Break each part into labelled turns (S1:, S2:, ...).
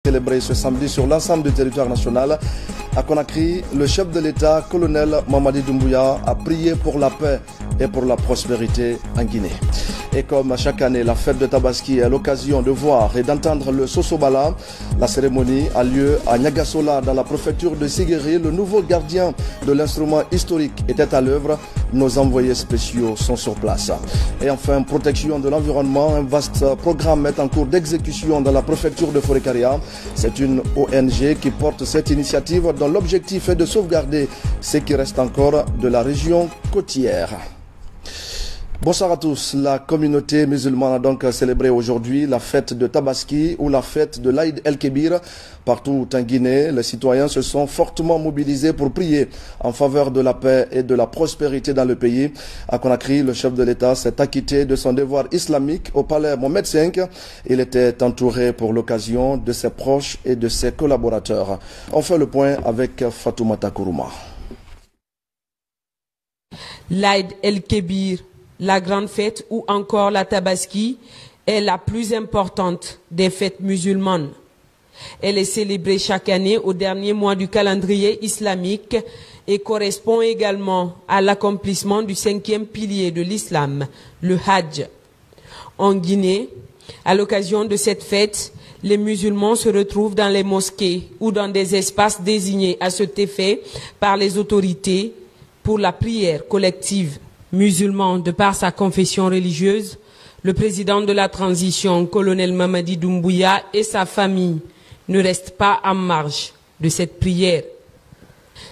S1: Célébré ce samedi sur l'ensemble du territoire national. À Conakry, le chef de l'État, colonel Mamadi Doumbouya, a prié pour la paix et pour la prospérité en Guinée. Et comme à chaque année, la fête de Tabaski est l'occasion de voir et d'entendre le Sosobala. La cérémonie a lieu à Niagasola, dans la préfecture de Siguiri. Le nouveau gardien de l'instrument historique était à l'œuvre. Nos envoyés spéciaux sont sur place. Et enfin, protection de l'environnement. Un vaste programme est en cours d'exécution dans la préfecture de Forêt-Karia. C'est une ONG qui porte cette initiative dont l'objectif est de sauvegarder ce qui reste encore de la région côtière. Bonsoir à tous. La communauté musulmane a donc célébré aujourd'hui la fête de Tabaski ou la fête de l'Aïd el-Kébir. Partout en Guinée, les citoyens se sont fortement mobilisés pour prier en faveur de la paix et de la prospérité dans le pays. À Conakry, le chef de l'État s'est acquitté de son devoir islamique au palais Mohamed V. Il était entouré pour l'occasion de ses proches et de ses collaborateurs. On fait le point avec Fatoumata Kourouma.
S2: L'Aïd el-Kébir, la grande fête ou encore la Tabaski, est la plus importante des fêtes musulmanes. Elle est célébrée chaque année au dernier mois du calendrier islamique et correspond également à l'accomplissement du 5e pilier de l'islam, le Hajj. En Guinée, à l'occasion de cette fête, les musulmans se retrouvent dans les mosquées ou dans des espaces désignés à cet effet par les autorités pour la prière collective. Musulman de par sa confession religieuse, le président de la transition, colonel Mamadi Doumbouya, et sa famille ne restent pas en marge de cette prière.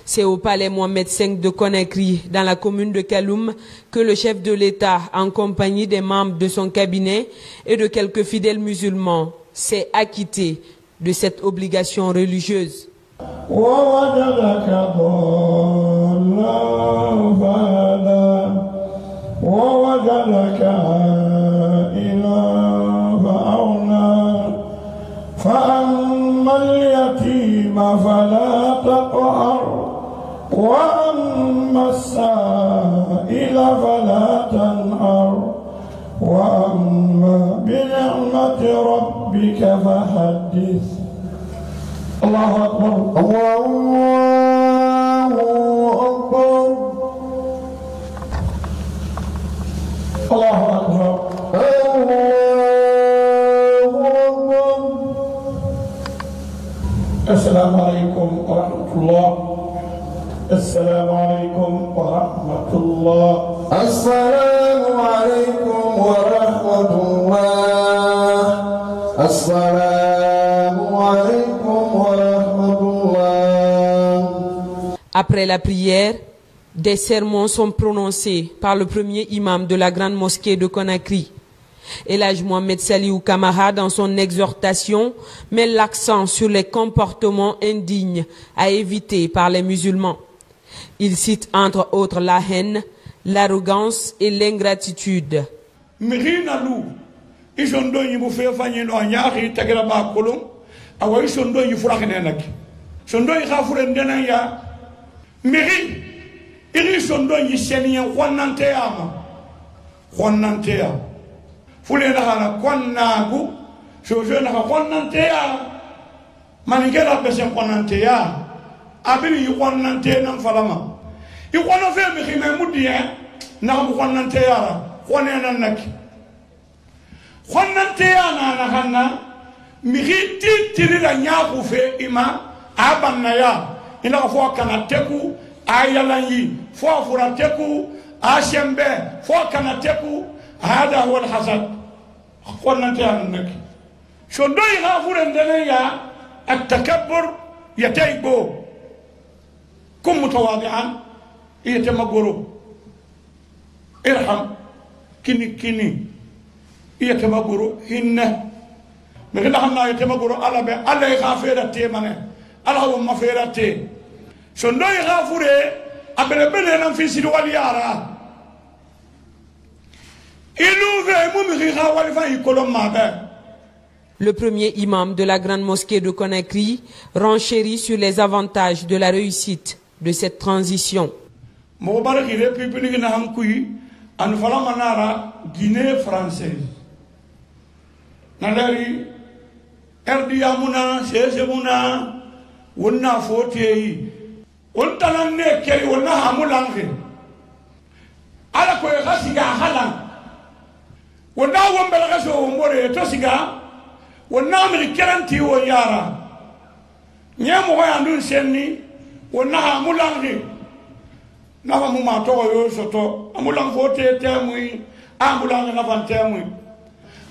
S2: C'est au palais Mohamed V de Conakry, dans la commune de Kaloum, que le chef de l'État, en compagnie des membres de son cabinet et de quelques fidèles musulmans, s'est acquitté de cette obligation religieuse.
S3: ووجدك عائلا فأغنى فأما اليتيم فلا تقهر وأما السائل فلا تنهر وأما بنعمة ربك فحدث. الله أكبر. الله أكبر. الله أكبر. الله أكبر. السلام عليكم ورحمة الله. السلام عليكم ورحمة الله. السلام عليكم ورحمة الله. السلام عليكم ورحمة الله.
S2: Après la prière, des sermons sont prononcés par le premier imam de la grande mosquée de Conakry. Elhadj Mohamed Saliou Kamara, dans son exhortation, met l'accent sur les comportements indignes à éviter par les musulmans. Il cite entre autres la haine, l'arrogance et l'ingratitude.
S3: Iri sondo yi seniyen konnante ama konnante ya fule na hala konnagu jojo na konnante ya manigera pesen konnante ya abiri yi konnante nan falama i kono fe mi khime mudiya na bu konnante ya konne nan nak konnante ya na hanna mi khiti tirira nyaku fe ima abanna ya ina fo kana teku ayalanyi fofura teku ashembe fokana teku hada huwa alhasad qolnante annak shondoi ghafura ndaniya التكبر يتيبو كن متواضعا يتمغرو ارحم كني يتمغرو إنه من غير يتمغرو على به الله يغفر التيمانه الله ما فيرته شندوي غافوري أبلبلي نفسي دواليارا إلو في ممخي غاوالي فاي كولوم مابا.
S2: Le premier imam de la grande mosquée de Conakry renchérit sur les avantages de la réussite de cette transition.
S3: Guinée française. Nadari erdiya muna sese muna wonna foteyi wontanan ne keri wonna hamulange ala ko khasiga halan wonna wombela gaso wombore to siga wonna mi keranti wo yara nyamo ko andun senni wonna hamulange na mu ma to yo soto amulang fote temui amulang na van temui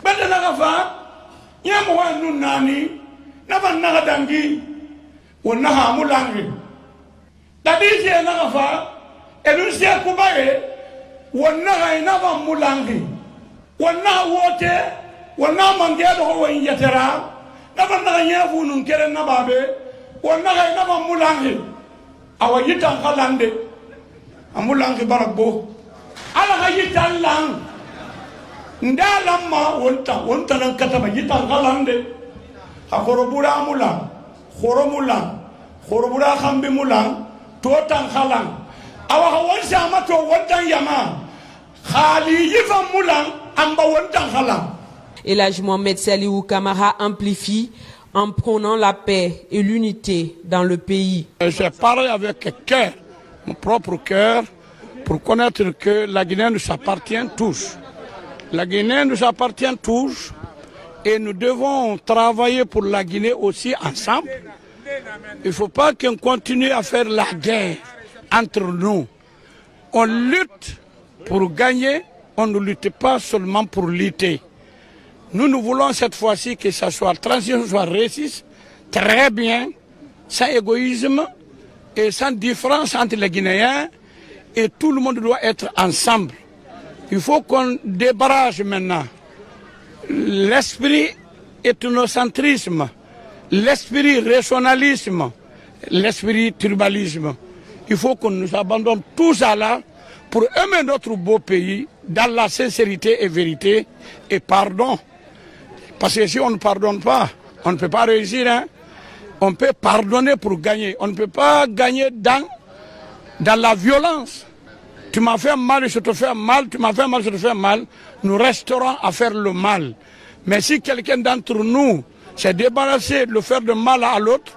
S3: bende na gafa nyamo ko andun nani na van na dangi wonna hamulange tadije na gafa elusia kubaye wonna gaina van mulange wonna wote wonna mangedo ho yetera na van na nyafu nun kere na babe wonna gaina van mulange awayitan kalande amulange barabo ala gayitan lang ndalama wonta nan kataba yitan kalande akorobura amulang khorobura khambe mulang totan khalang awa hawanja mato wontan yama khali yifa mulang amba wontan khalang.
S2: Elhadji Mohamed Saliou Camara amplifie en prônant la paix et l'unité dans le pays.
S4: J'ai parlé avec cœur, mon propre cœur, pour connaître que la Guinée nous appartient tous. La Guinée nous appartient tous et nous devons travailler pour la Guinée aussi ensemble. Il ne faut pas qu'on continue à faire la guerre entre nous. On lutte pour gagner, on ne lutte pas seulement pour lutter. Nous voulons cette fois-ci que ça soit transition, soit réussisse, très bien, sans égoïsme et sans différence entre les Guinéens, et tout le monde doit être ensemble. Il faut qu'on débarrasse maintenant l'esprit ethnocentrisme, l'esprit régionalisme, l'esprit tribalisme. Il faut qu'on nous abandonne tout ça là pour aimer notre beau pays dans la sincérité et vérité et pardon. Parce que si on ne pardonne pas, on ne peut pas réussir. Hein? On peut pardonner pour gagner. On ne peut pas gagner dans la violence. Tu m'as fait mal, je te fais mal, tu m'as fait mal, je te fais mal. Nous resterons à faire le mal. Mais si quelqu'un d'entre nous s'est débarrassé de faire de mal à l'autre,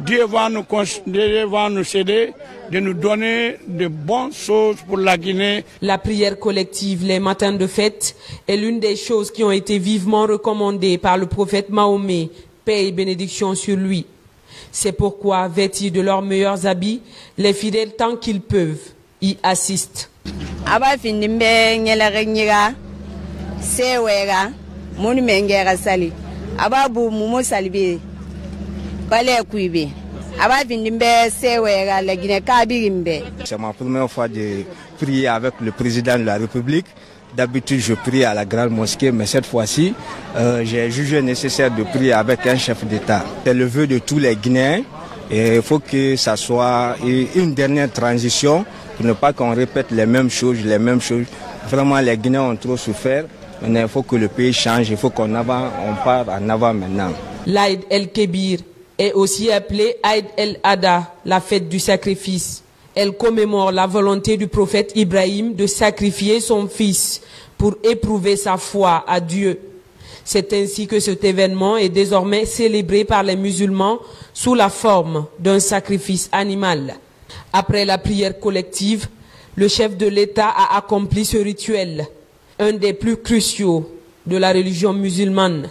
S4: Dieu va nous céder de nous donner de bonnes choses pour la Guinée.
S2: La prière collective les matins de fête est l'une des choses qui ont été vivement recommandées par le prophète Mahomet, paix et bénédiction sur lui. C'est pourquoi, vêtus de leurs meilleurs habits, les fidèles, tant qu'ils peuvent, y assistent.
S5: C'est ma première fois de prier avec le président de la République. D'habitude, je prie à la grande mosquée, mais cette fois-ci, j'ai jugé nécessaire de prier avec un chef d'État. C'est le vœu de tous les Guinéens et il faut que ça soit une dernière transition pour ne pas qu'on répète les mêmes choses. Vraiment, les Guinéens ont trop souffert. Maintenant, il faut que le pays change, il faut qu'on part en avant maintenant.
S2: L'Aïd el-Kébir est aussi appelée Aïd el-Adha, la fête du sacrifice. Elle commémore la volonté du prophète Ibrahim de sacrifier son fils pour éprouver sa foi à Dieu. C'est ainsi que cet événement est désormais célébré par les musulmans sous la forme d'un sacrifice animal. Après la prière collective, le chef de l'État a accompli ce rituel, un des plus cruciaux de la religion musulmane.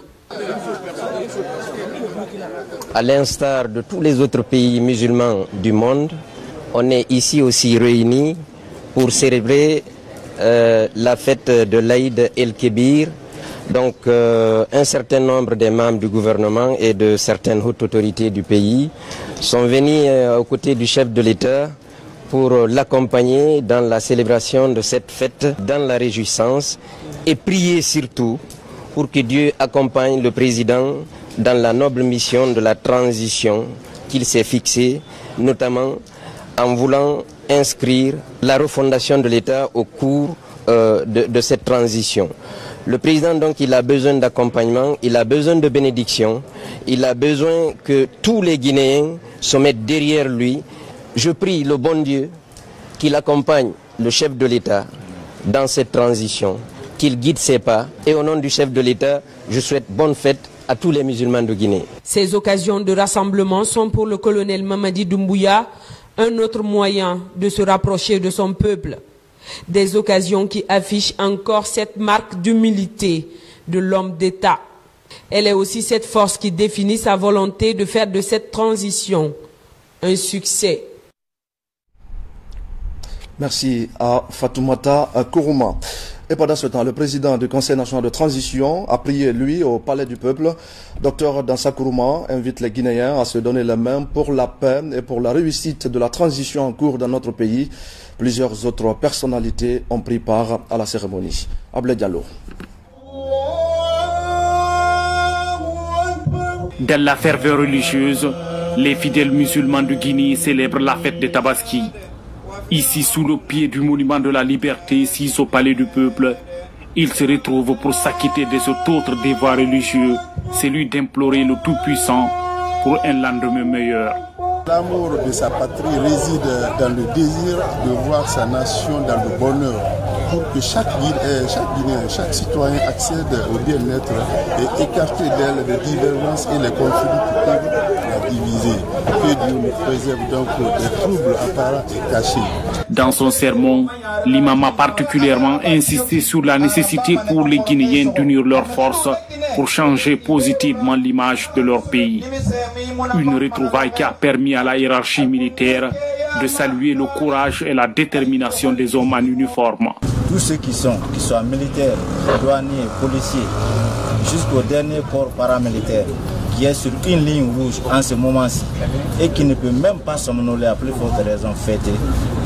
S6: À l'instar de tous les autres pays musulmans du monde, on est ici aussi réunis pour célébrer la fête de l'Aïd el-Kébir. Donc un certain nombre des membres du gouvernement et de certaines hautes autorités du pays sont venus aux côtés du chef de l'État pour l'accompagner dans la célébration de cette fête, dans la réjouissance, et prier surtout pour que Dieu accompagne le président dans la noble mission de la transition qu'il s'est fixée, notamment en voulant inscrire la refondation de l'État au cours de cette transition. Le président, donc, il a besoin d'accompagnement, il a besoin de bénédiction, il a besoin que tous les Guinéens se mettent derrière lui. Je prie le bon Dieu qu'il accompagne le chef de l'État dans cette transition, qu'il guide ses pas. Et au nom du chef de l'État, je souhaite bonne fête à tous les musulmans de Guinée.
S2: Ces occasions de rassemblement sont pour le colonel Mamadi Doumbouya un autre moyen de se rapprocher de son peuple. Des occasions qui affichent encore cette marque d'humilité de l'homme d'État. Elle est aussi cette force qui définit sa volonté de faire de cette transition un succès.
S1: Merci à Fatoumata Kourouma. Et pendant ce temps, le président du Conseil national de transition a prié, lui, au Palais du Peuple. Dr Dansa Kourouma invite les Guinéens à se donner la main pour la paix et pour la réussite de la transition en cours dans notre pays. Plusieurs autres personnalités ont pris part à la cérémonie. Ablé Diallo.
S7: Dans la ferveur religieuse, les fidèles musulmans de Guinée célèbrent la fête de Tabaski. Ici, sous le pied du monument de la liberté, ici au Palais du Peuple, ils se retrouvent pour s'acquitter de cet autre devoir religieux, celui d'implorer le Tout-Puissant pour un lendemain meilleur.
S8: L'amour de sa patrie réside dans le désir de voir sa nation dans le bonheur, pour que chaque Guinéen, chaque citoyen accède au bien-être et écarter d'elle les divergences et les conflits qui peuvent la diviser. Que Dieu nous préserve donc des troubles apparents et cachés.
S7: Dans son sermon, l'imam a particulièrement insisté sur la nécessité pour les Guinéens d'unir leurs forces pour changer positivement l'image de leur pays. Une retrouvaille qui a permis à la hiérarchie militaire de saluer le courage et la détermination des hommes en uniforme.
S9: Tous ceux qui soient militaires, douaniers, policiers, jusqu'au dernier corps paramilitaire qui est sur une ligne rouge en ce moment-ci et qui ne peut même pas somnoler à plus forte raison fêter,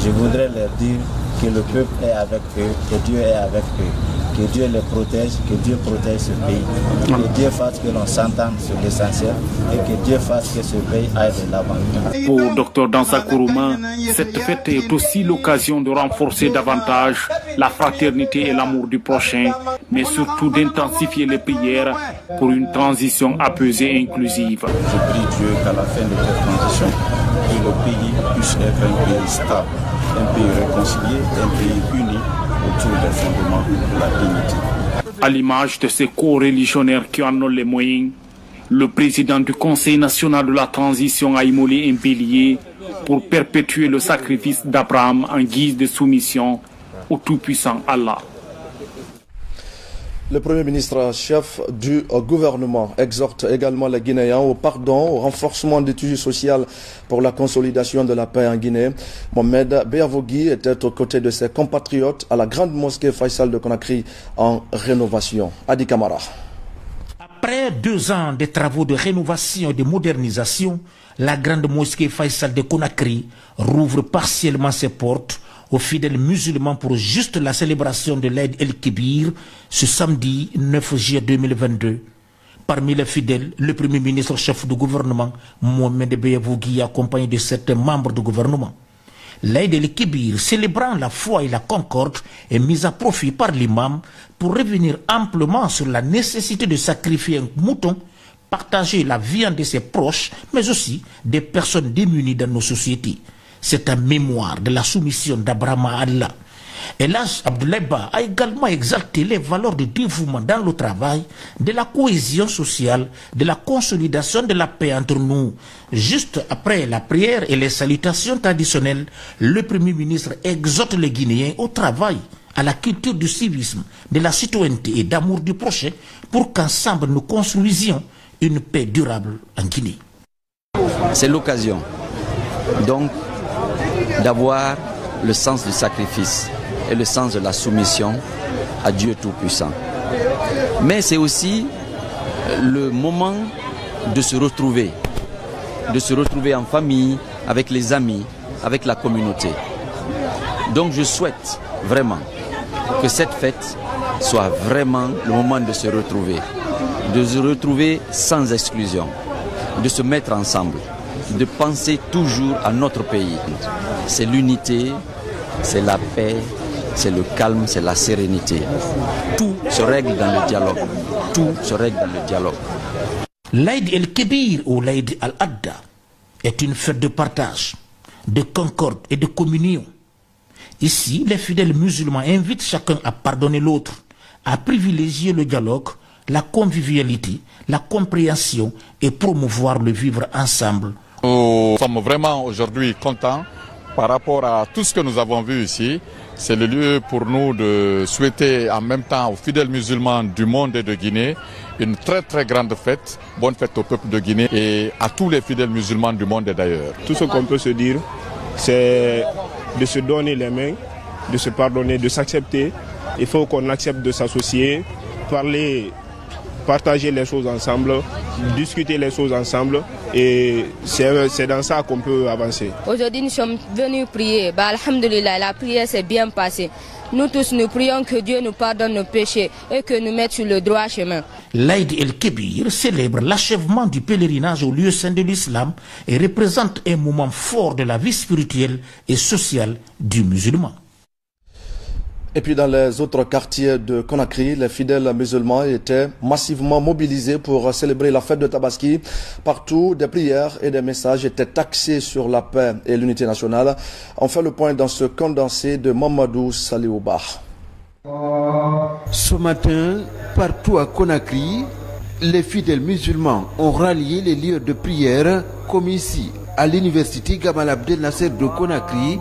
S9: je voudrais leur dire que le peuple est avec eux, que Dieu est avec eux, que Dieu les protège, que Dieu protège ce pays, que Dieu fasse que l'on s'entende sur l'essentiel et que Dieu fasse que ce pays aille de l'avant.
S7: Pour Dr Dansa Kourouma, cette fête est aussi l'occasion de renforcer davantage la fraternité et l'amour du prochain, mais surtout d'intensifier les prières pour une transition apaisée et inclusive.
S9: Je prie Dieu qu'à la fin de cette transition, que le pays puisse être un pays stable, un pays réconcilié, un pays uni autour des fondements de la dignité.
S7: À l'image de ces co-religionnaires qui en ont les moyens, le président du Conseil national de la transition a immolé un bélier pour perpétuer le sacrifice d'Abraham en guise de soumission au tout-puissant Allah.
S1: Le Premier ministre chef du gouvernement exhorte également les Guinéens au pardon, au renforcement des tissus sociaux pour la consolidation de la paix en Guinée. Mohamed Beavogui était aux côtés de ses compatriotes à la grande mosquée Faisal de Conakry en rénovation. Adi Kamara.
S10: Après 2 ans de travaux de rénovation et de modernisation, la grande mosquée Faisal de Conakry rouvre partiellement ses portes aux fidèles musulmans pour juste la célébration de l'Aïd el-Kébir ce samedi 9 juillet 2022. Parmi les fidèles, le Premier ministre chef du gouvernement, Mohamed Beavogui, accompagné de certains membres du gouvernement. L'Aïd el-Kébir, célébrant la foi et la concorde, est mise à profit par l'imam pour revenir amplement sur la nécessité de sacrifier un mouton, partager la viande de ses proches, mais aussi des personnes démunies dans nos sociétés. C'est en mémoire de la soumission d'Abraham à Allah. El Hadj Abdoulaye Ba a également exalté les valeurs de dévouement dans le travail, de la cohésion sociale, de la consolidation de la paix entre nous. Juste après la prière et les salutations traditionnelles, le Premier ministre exhorte les Guinéens au travail, à la culture du civisme, de la citoyenneté et d'amour du prochain pour qu'ensemble nous construisions une paix durable en Guinée.
S11: C'est l'occasion donc d'avoir le sens du sacrifice et le sens de la soumission à Dieu Tout-Puissant. Mais c'est aussi le moment de se retrouver en famille, avec les amis, avec la communauté. Donc je souhaite vraiment que cette fête soit vraiment le moment de se retrouver sans exclusion, de se mettre ensemble, de penser toujours à notre pays. C'est l'unité, c'est la paix, c'est le calme, c'est la sérénité. Tout se règle dans le dialogue. Tout se règle dans le dialogue.
S10: L'Aïd el-Kébir ou l'Aïd al-Adha est une fête de partage, de concorde et de communion. Ici, les fidèles musulmans invitent chacun à pardonner l'autre, à privilégier le dialogue, la convivialité, la compréhension et promouvoir le vivre ensemble.
S12: Nous sommes vraiment aujourd'hui contents par rapport à tout ce que nous avons vu ici. C'est le lieu pour nous de souhaiter en même temps aux fidèles musulmans du monde et de Guinée une très grande fête. Bonne fête au peuple de Guinée et à tous les fidèles musulmans du monde et d'ailleurs.
S13: Tout ce qu'on peut se dire, c'est de se donner les mains, de se pardonner, de s'accepter. Il faut qu'on accepte de s'associer, parler, partager les choses ensemble, discuter les choses ensemble et c'est dans ça qu'on peut avancer.
S14: Aujourd'hui nous sommes venus prier, alhamdulillah, la prière s'est bien passée. Nous tous nous prions que Dieu nous pardonne nos péchés et que nous mette sur le droit chemin.
S10: L'Aïd el-Kébir célèbre l'achèvement du pèlerinage au lieu saint de l'islam et représente un moment fort de la vie spirituelle et sociale du musulman.
S1: Et puis dans les autres quartiers de Conakry, les fidèles musulmans étaient massivement mobilisés pour célébrer la fête de Tabaski. Partout, des prières et des messages étaient axés sur la paix et l'unité nationale. On fait le point dans ce condensé de Mamadou Saliouba.
S15: Ce matin, partout à Conakry, les fidèles musulmans ont rallié les lieux de prière comme ici à l'université Gamal Abdel Nasser de Conakry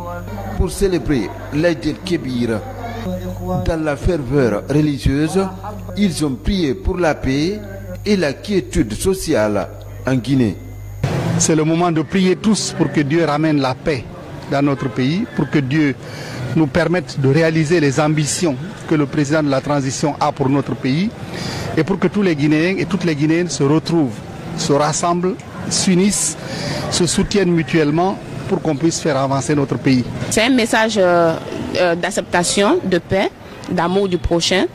S15: pour célébrer l'Aïd el-Kébir. Dans la ferveur religieuse, ils ont prié pour la paix et la quiétude sociale en Guinée.
S16: C'est le moment de prier tous pour que Dieu ramène la paix dans notre pays, pour que Dieu nous permette de réaliser les ambitions que le président de la transition a pour notre pays et pour que tous les Guinéens et toutes les Guinéennes se retrouvent, se rassemblent, s'unissent, se soutiennent mutuellement pour qu'on puisse faire avancer notre pays.
S17: C'est un message d'acceptation, de paix, d'amour du prochain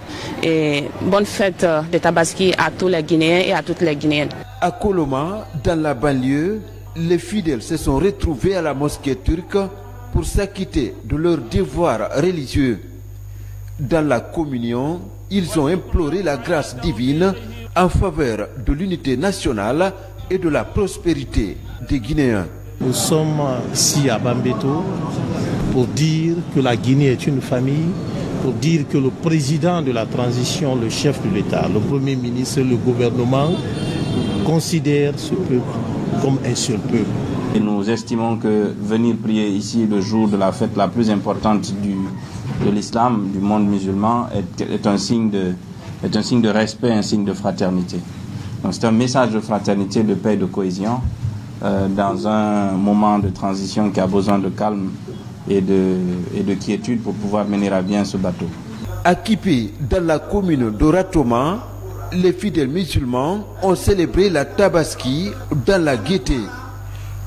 S17: et bonne fête de Tabaski à tous les Guinéens et à toutes les Guinéennes.
S15: À Koloma, dans la banlieue, les fidèles se sont retrouvés à la mosquée turque pour s'acquitter de leurs devoirs religieux. Dans la communion, ils ont imploré la grâce divine en faveur de l'unité nationale et de la prospérité des Guinéens.
S18: Nous sommes ici à Bambeto pour dire que la Guinée est une famille, pour dire que le président de la transition, le chef de l'État, le Premier ministre, le gouvernement considèrent ce peuple comme un seul peuple.
S19: Et nous estimons que venir prier ici le jour de la fête la plus importante de l'islam, du monde musulman, est un signe de respect, un signe de fraternité. Donc c'est un message de fraternité, de paix et de cohésion dans un moment de transition qui a besoin de calme et de quiétude pour pouvoir mener à bien ce bateau.
S15: À Kipi, dans la commune de Ratoma, les fidèles musulmans ont célébré la Tabaski dans la gaieté.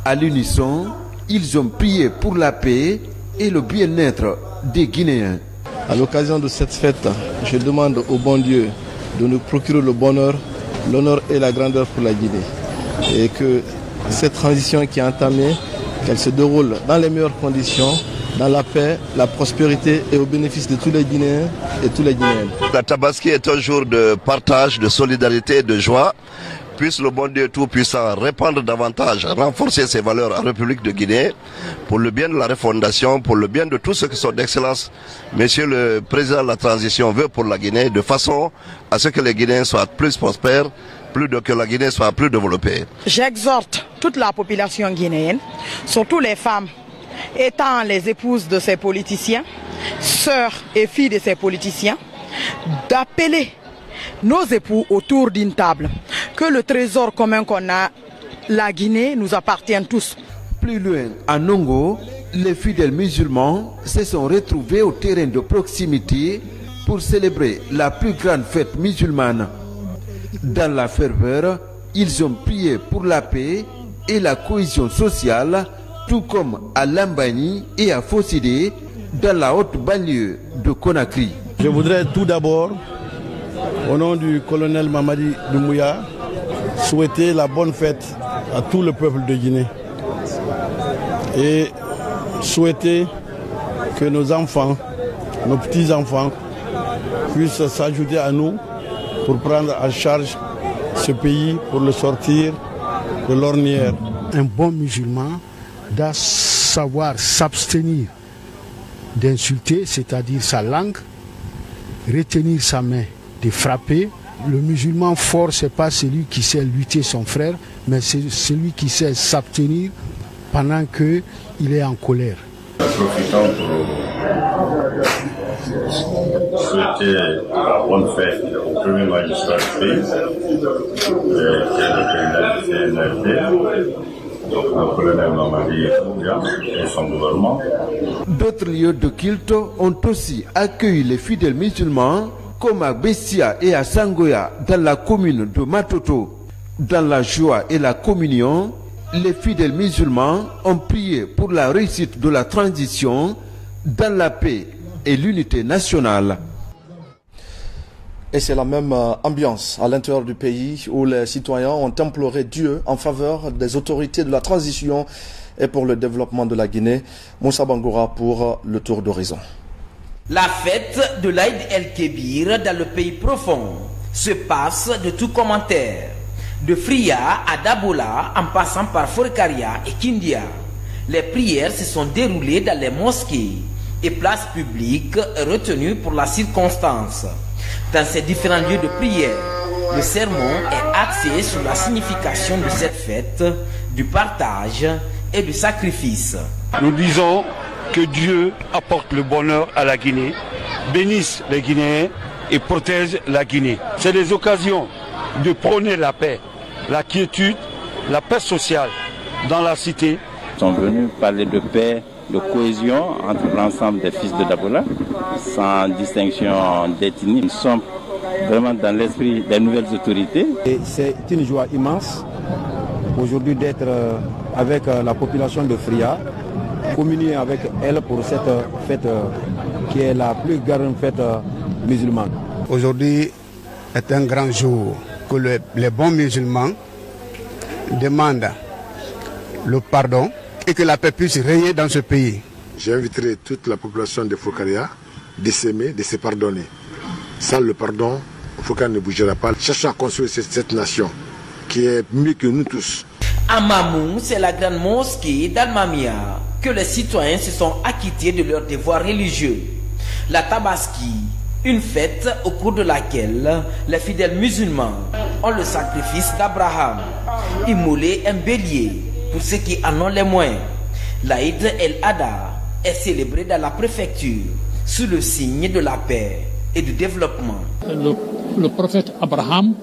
S15: À l'unisson, ils ont prié pour la paix et le bien-être des Guinéens.
S20: À l'occasion de cette fête, je demande au bon Dieu de nous procurer le bonheur, l'honneur et la grandeur pour la Guinée. Et que cette transition qui est entamée, qu'elle se déroule dans les meilleures conditions, dans la paix, la prospérité et au bénéfice de tous les Guinéens et tous les Guinéennes.
S21: La Tabaski est un jour de partage, de solidarité et de joie. Puisse le bon Dieu Tout-Puissant répandre davantage, renforcer ses valeurs en République de Guinée, pour le bien de la refondation, pour le bien de tous ceux qui sont d'excellence. Monsieur le Président de la Transition veut pour la Guinée, de façon à ce que les Guinéens soient plus prospères, que la Guinée soit plus développée.
S22: J'exhorte toute la population guinéenne, surtout les femmes, étant les épouses de ces politiciens, sœurs et filles de ces politiciens, d'appeler nos époux autour d'une table, que le trésor commun qu'on a, la Guinée, nous appartient tous.
S15: Plus loin, à Nongo, les fidèles musulmans se sont retrouvés au terrain de proximité pour célébrer la plus grande fête musulmane. Dans la ferveur, ils ont prié pour la paix et la cohésion sociale, tout comme à Lambani et à Fossidé, dans la haute banlieue de Conakry.
S16: Je voudrais tout d'abord, au nom du colonel Mamadi Doumbouya, souhaiter la bonne fête à tout le peuple de Guinée et souhaiter que nos enfants, nos petits-enfants puissent s'ajouter à nous pour prendre en charge ce pays, pour le sortir de l'ornière.
S23: Un bon musulman doit savoir s'abstenir d'insulter, c'est-à-dire sa langue, retenir sa main de frapper, le musulman fort, ce n'est pas celui qui sait lutter son frère, mais c'est celui qui sait s'abstenir pendant qu'il est en colère.
S3: Profitons pour souhaiter la bonne fête au premier magistrat du pays, qui est le président du CNRD, le colonel Mamadi Doumbouya et son gouvernement.
S15: D'autres lieux de culte ont aussi accueilli les fidèles musulmans, comme à Bessia et à Sangoya, dans la commune de Matoto. Dans la joie et la communion, les fidèles musulmans ont prié pour la réussite de la transition dans la paix et l'unité nationale.
S1: Et c'est la même ambiance à l'intérieur du pays où les citoyens ont imploré Dieu en faveur des autorités de la transition et pour le développement de la Guinée. Moussa Bangoura pour le tour d'horizon.
S4: La fête de l'Aïd el-Kébir dans le pays profond se passe de tout commentaire. De Fria à Dabola, en passant par Forcaria et Kindia, les prières se sont déroulées dans les mosquées et places publiques retenues pour la circonstance. Dans ces différents lieux de prière, le sermon est axé sur la signification de cette fête, du partage et du sacrifice.
S5: Nous disons que Dieu apporte le bonheur à la Guinée, bénisse les Guinéens et protège la Guinée. C'est des occasions de prôner la paix, la quiétude, la paix sociale dans la cité.
S19: Ils sont venus parler de paix, de cohésion entre l'ensemble des fils de Dabola, sans distinction d'ethnie. Nous sommes vraiment dans l'esprit des nouvelles autorités.
S24: C'est une joie immense aujourd'hui d'être avec la population de Fria, communier avec elle pour cette fête qui est la plus grande fête musulmane.
S23: Aujourd'hui est un grand jour que les bons musulmans demandent le pardon et que la paix puisse régner dans ce pays.
S25: J'inviterai toute la population de Forcaria de s'aimer, de se pardonner. Sans le pardon, Forcaria ne bougera pas. Cherchons à construire cette nation qui est mieux que nous tous.
S4: À Mamou, c'est la grande mosquée d'Almamia que les citoyens se sont acquittés de leurs devoirs religieux. La Tabaski, une fête au cours de laquelle les fidèles musulmans ont le sacrifice d'Abraham, immoler un bélier pour ceux qui en ont les moyens. L'Aïd el-Adha est célébré dans la préfecture sous le signe de la paix et du développement.
S26: Le prophète Abraham,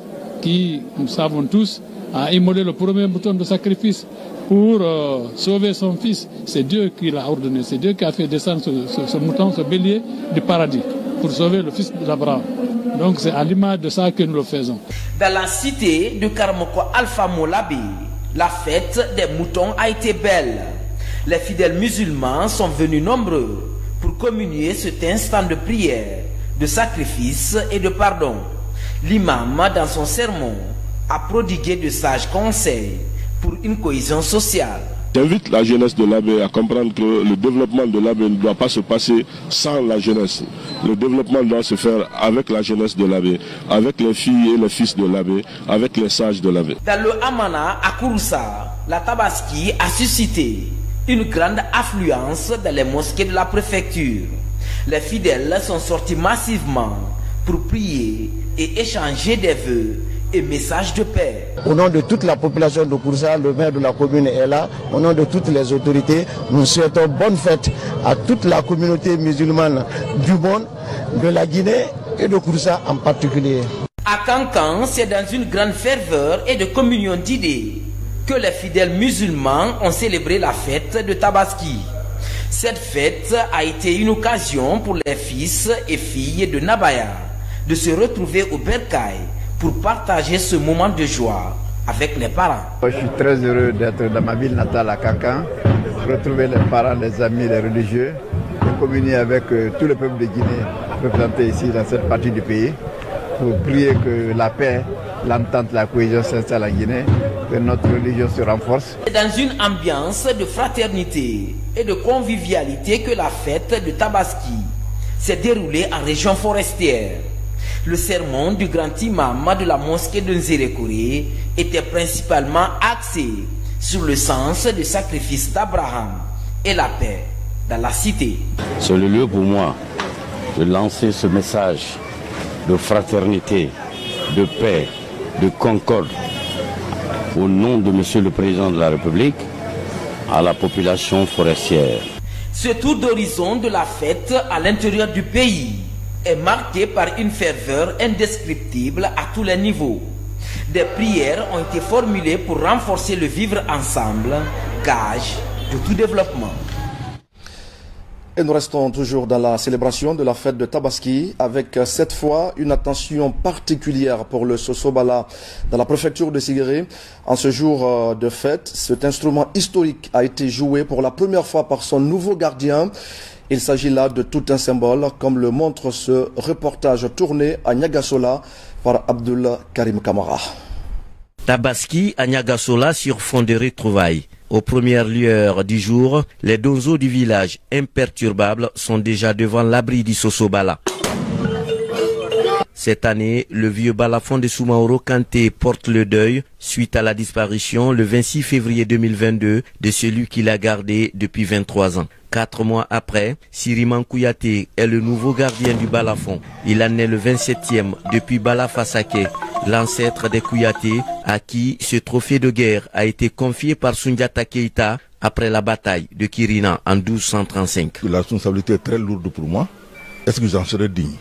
S26: qui, nous savons tous, a immolé le premier mouton de sacrifice pour sauver son fils. C'est Dieu qui l'a ordonné, c'est Dieu qui a fait descendre ce mouton, ce bélier du paradis, pour sauver le fils d'Abraham. Donc c'est à l'image de ça que nous le faisons.
S4: Dans la cité de Karmoko Alpha Molabi, la fête des moutons a été belle. Les fidèles musulmans sont venus nombreux pour communier cet instant de prière, de sacrifice et de pardon. L'imam, dans son sermon, a prodigué de sages conseils pour une cohésion sociale.
S27: J'invite la jeunesse de l'Abbé à comprendre que le développement de l'Abbé ne doit pas se passer sans la jeunesse. Le développement doit se faire avec la jeunesse de l'Abbé, avec les filles et les fils de l'Abbé, avec les sages de l'Abbé.
S4: Dans le Amana, à Kouroussa, la Tabaski a suscité une grande affluence dans les mosquées de la préfecture. Les fidèles sont sortis massivement pour prier et échanger des vœux et messages de paix.
S24: Au nom de toute la population de Kouroussa, le maire de la commune est là. Au nom de toutes les autorités, nous souhaitons bonne fête à toute la communauté musulmane du monde, de la Guinée et de Kouroussa en particulier.
S4: À Kankan, c'est dans une grande ferveur et de communion d'idées que les fidèles musulmans ont célébré la fête de Tabaski. Cette fête a été une occasion pour les fils et filles de Nabaya de se retrouver au Bercail pour partager ce moment de joie avec les parents.
S24: Je suis très heureux d'être dans ma ville natale à Kankan, retrouver les parents, les amis, les religieux, et communier avec tout le peuple de Guinée représenté ici dans cette partie du pays pour prier que la paix, l'entente, la cohésion s'installe en Guinée, que notre religion se renforce.
S4: C'est dans une ambiance de fraternité et de convivialité que la fête de Tabaski s'est déroulée en région forestière. Le sermon du grand imam de la mosquée de Nzérékouré était principalement axé sur le sens du sacrifice d'Abraham et la paix dans la cité.
S5: C'est le lieu pour moi de lancer ce message de fraternité,
S2: de paix, de concorde, au nom de Monsieur le Président de la République, à la population forestière.
S4: Ce tour d'horizon de la fête à l'intérieur du pays est marqué par une ferveur indescriptible à tous les niveaux. Des prières ont été formulées pour renforcer le vivre ensemble, gage de tout développement.
S1: Et nous restons toujours dans la célébration de la fête de Tabaski avec cette fois une attention particulière pour le Sosobala dans la préfecture de Sigiri. En ce jour de fête, cet instrument historique a été joué pour la première fois par son nouveau gardien. Il s'agit là de tout un symbole, comme le montre ce reportage tourné à Niagasola par Abdullah Karim Kamara.
S6: Tabaski à Niagasola sur fond de retrouvailles. Aux premières lueurs du jour, les donzos du village imperturbables sont déjà devant l'abri du Sosobala. Cette année, le vieux balafon de Soumaoro Kanté porte le deuil suite à la disparition le 26 février 2022 de celui qui l'a gardé depuis 23 ans. 4 mois après, Siriman Kouyaté est le nouveau gardien du balafon. Il en est le 27e depuis Bala Fasake, l'ancêtre des Kouyaté, à qui ce trophée de guerre a été confié par Sundiata Keita après la bataille de Kirina en 1235.
S7: La responsabilité est très lourde pour moi. Est-ce que j'en serai digne?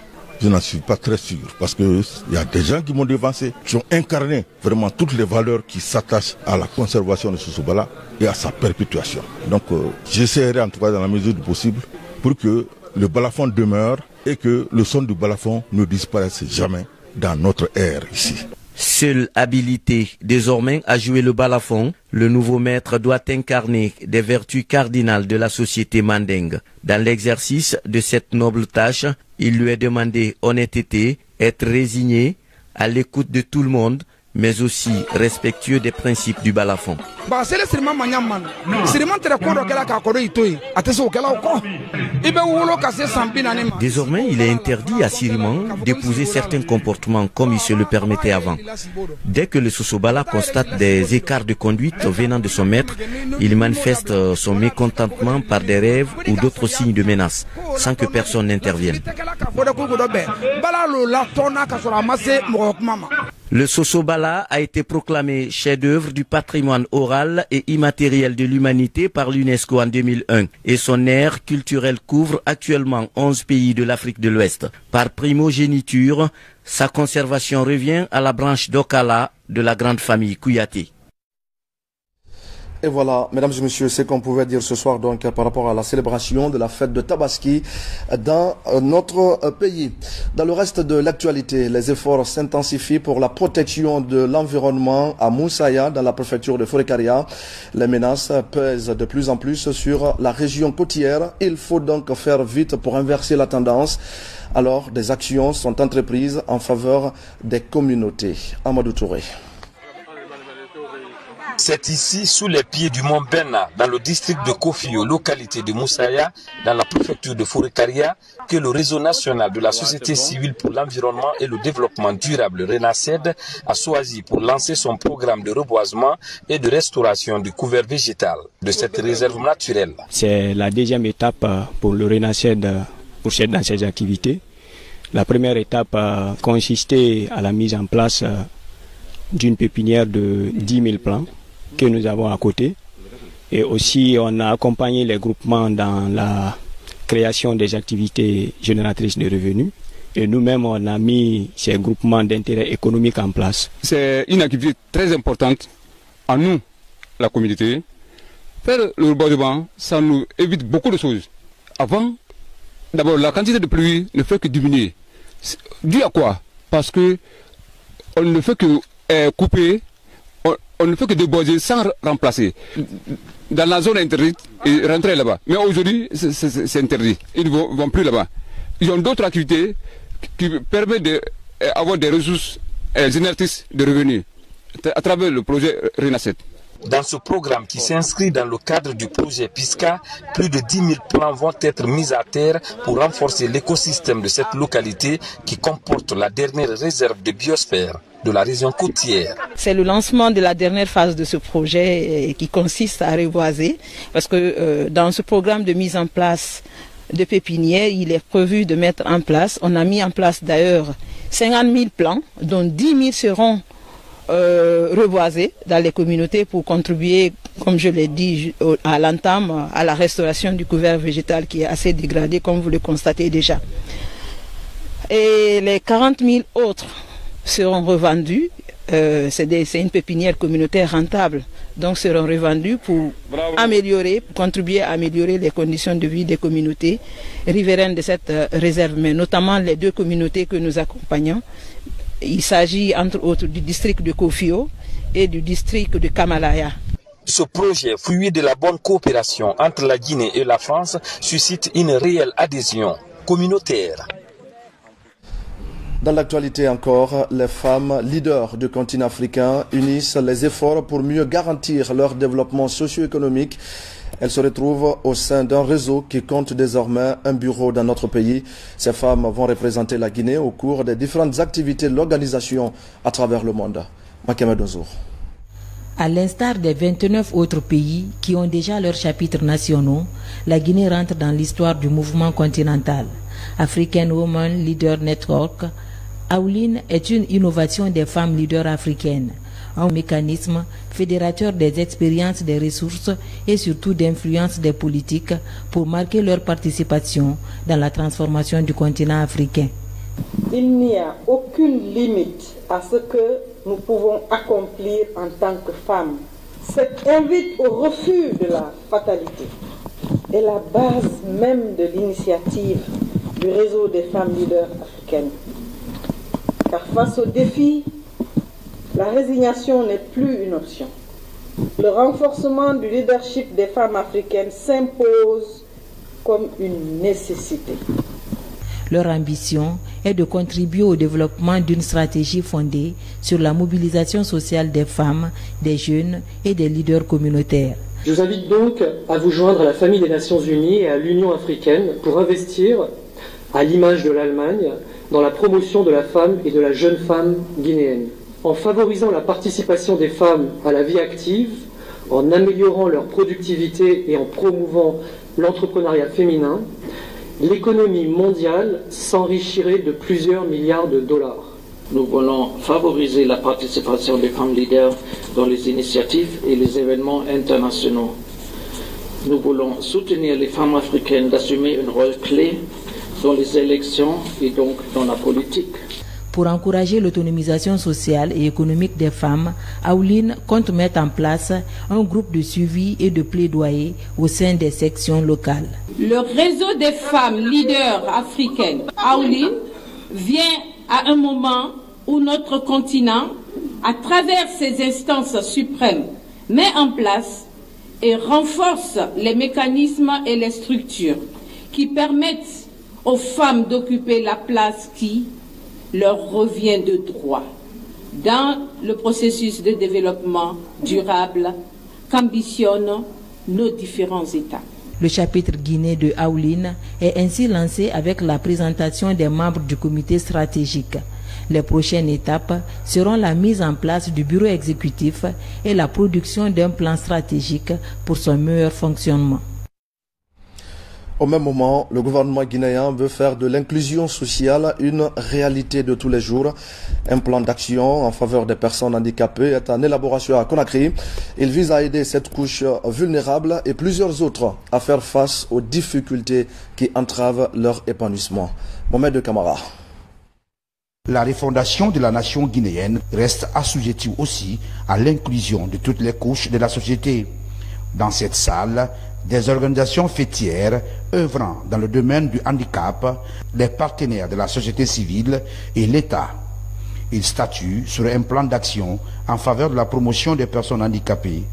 S7: Je n'en suis pas très sûr parce qu'il y a des gens qui m'ont devancé, qui ont incarné vraiment toutes les valeurs qui s'attachent à la conservation de ce Sosobala et à sa perpétuation. Donc j'essaierai en tout cas dans la mesure du possible pour que le balafon demeure et que le son du balafon ne disparaisse jamais dans notre ère ici.
S6: Seul habilité désormais à jouer le balafon, le nouveau maître doit incarner des vertus cardinales de la société mandingue. Dans l'exercice de cette noble tâche, il lui est demandé honnêteté, être résigné, à l'écoute de tout le monde, mais aussi respectueux des principes du balafon. Désormais, il est interdit à Siriman d'épouser certains comportements comme il se le permettait avant. Dès que le Sosobala constate des écarts de conduite venant de son maître, il manifeste son mécontentement par des rêves ou d'autres signes de menace, sans que personne n'intervienne. Le Sosobala a été proclamé chef-d'œuvre du patrimoine oral et immatériel de l'humanité par l'UNESCO en 2001 et son aire culturelle couvre actuellement 11 pays de l'Afrique de l'Ouest. Par primogéniture, sa conservation revient à la branche d'Okala de la grande famille Kouyaté.
S1: Et voilà, mesdames et messieurs, c'est qu'on pouvait dire ce soir donc par rapport à la célébration de la fête de Tabaski dans notre pays. Dans le reste de l'actualité, les efforts s'intensifient pour la protection de l'environnement à Moussaya, dans la préfecture de Forekaria. Les menaces pèsent de plus en plus sur la région côtière. Il faut donc faire vite pour inverser la tendance. Alors, des actions sont entreprises en faveur des communautés. Amadou Touré.
S8: C'est ici, sous les pieds du mont Benna, dans le district de Kofio, localité de Moussaya, dans la préfecture de Forekaria, que le réseau national de la société civile pour l'environnement et le développement durable, RENACED, a choisi pour lancer son programme de reboisement et de restauration du couvert végétal de cette réserve naturelle.
S9: C'est la deuxième étape pour le RENACED dans ses activités. La première étape consistait à la mise en place d'une pépinière de 10 000 plants que nous avons à côté. Et aussi, on a accompagné les groupements dans la création des activités génératrices de revenus. Et nous-mêmes, on a mis ces groupements d'intérêt économique en place.
S11: C'est une activité très importante à nous, la communauté. Faire le reboisement, ça nous évite beaucoup de choses. Avant, d'abord, la quantité de pluie ne fait que diminuer. Dû à quoi? Parce que on ne fait que couper, on ne fait que déboiser sans remplacer. Dans la zone interdite, ils rentraient là-bas. Mais aujourd'hui, c'est interdit. Ils ne vont plus là-bas. Ils ont d'autres activités qui permettent d'avoir des ressources génératrices de revenus à travers le projet RENACED.
S8: Dans ce programme qui s'inscrit dans le cadre du projet PISCA, plus de 10 000 plants vont être mis à terre pour renforcer l'écosystème de cette localité qui comporte la dernière réserve de biosphère de la région côtière.
S12: C'est le lancement de la dernière phase de ce projet qui consiste à reboiser parce que dans ce programme de mise en place de pépinières, il est prévu de mettre en place. On a mis en place d'ailleurs 50 000 plants, dont 10 000 seront reboisés dans les communautés pour contribuer, comme je l'ai dit, à l'entame, à la restauration du couvert végétal qui est assez dégradé, comme vous le constatez déjà. Et les 40 000 autres seront revendus. C'est une pépinière communautaire rentable, donc seront revendus pour contribuer à améliorer les conditions de vie des communautés riveraines de cette réserve, mais notamment les 2 communautés que nous accompagnons. Il s'agit entre autres du district de Kofio et du district de Kamalaya.
S8: Ce projet, fruit de la bonne coopération entre la Guinée et la France, suscite une réelle adhésion communautaire.
S1: Dans l'actualité encore, les femmes leaders du continent africain unissent les efforts pour mieux garantir leur développement socio-économique. Elles se retrouvent au sein d'un réseau qui compte désormais un bureau dans notre pays. Ces femmes vont représenter la Guinée au cours des différentes activités de l'organisation à travers le monde. Makeme Donzour.
S10: À l'instar des 29 autres pays qui ont déjà leurs chapitres nationaux, la Guinée rentre dans l'histoire du mouvement continental. African Women Leader Network, AWLIN est une innovation des femmes leaders africaines, un mécanisme fédérateur des expériences, des ressources et surtout d'influence des politiques pour marquer leur participation dans la transformation du continent africain.
S13: Il n'y a aucune limite à ce que nous pouvons accomplir en tant que femmes. Cette invite au refus de la fatalité est la base même de l'initiative du réseau des femmes leaders africaines. Car face aux défis, la résignation n'est plus une option. Le renforcement du leadership des femmes africaines s'impose comme une nécessité.
S10: Leur ambition est de contribuer au développement d'une stratégie fondée sur la mobilisation sociale des femmes, des jeunes et des leaders communautaires.
S14: Je vous invite donc à vous joindre à la famille des Nations Unies et à l'Union africaine pour investir, à l'image de l'Allemagne, dans la promotion de la femme et de la jeune femme guinéenne. En favorisant la participation des femmes à la vie active, en améliorant leur productivité et en promouvant l'entrepreneuriat féminin, l'économie mondiale s'enrichirait de plusieurs milliards de dollars.
S17: Nous voulons favoriser la participation des femmes leaders dans les initiatives et les événements internationaux. Nous voulons soutenir les femmes africaines d'assumer un rôle clé dans les élections et donc dans la politique.
S10: Pour encourager l'autonomisation sociale et économique des femmes, AWLIN compte mettre en place un groupe de suivi et de plaidoyer au sein des sections locales.
S18: Le réseau des femmes leaders africaines, AWLIN, vient à un moment où notre continent, à travers ses instances suprêmes, met en place et renforce les mécanismes et les structures qui permettent aux femmes d'occuper la place qui leur revient de droit dans le processus de développement durable qu'ambitionnent nos différents États.
S10: Le chapitre Guinée de AWLIN est ainsi lancé avec la présentation des membres du comité stratégique. Les prochaines étapes seront la mise en place du bureau exécutif et la production d'un plan stratégique pour son meilleur fonctionnement.
S1: Au même moment, le gouvernement guinéen veut faire de l'inclusion sociale une réalité de tous les jours. Un plan d'action en faveur des personnes handicapées est en élaboration à Conakry. Il vise à aider cette couche vulnérable et plusieurs autres à faire face aux difficultés qui entravent leur épanouissement. Mohamed Kamara.
S20: La refondation de la nation guinéenne reste assujettie aussi à l'inclusion de toutes les couches de la société. Dans cette salle, des organisations fêtières œuvrant dans le domaine du handicap, les partenaires de la société civile et l'État. Ils statuent sur un plan d'action en faveur de la promotion des personnes handicapées,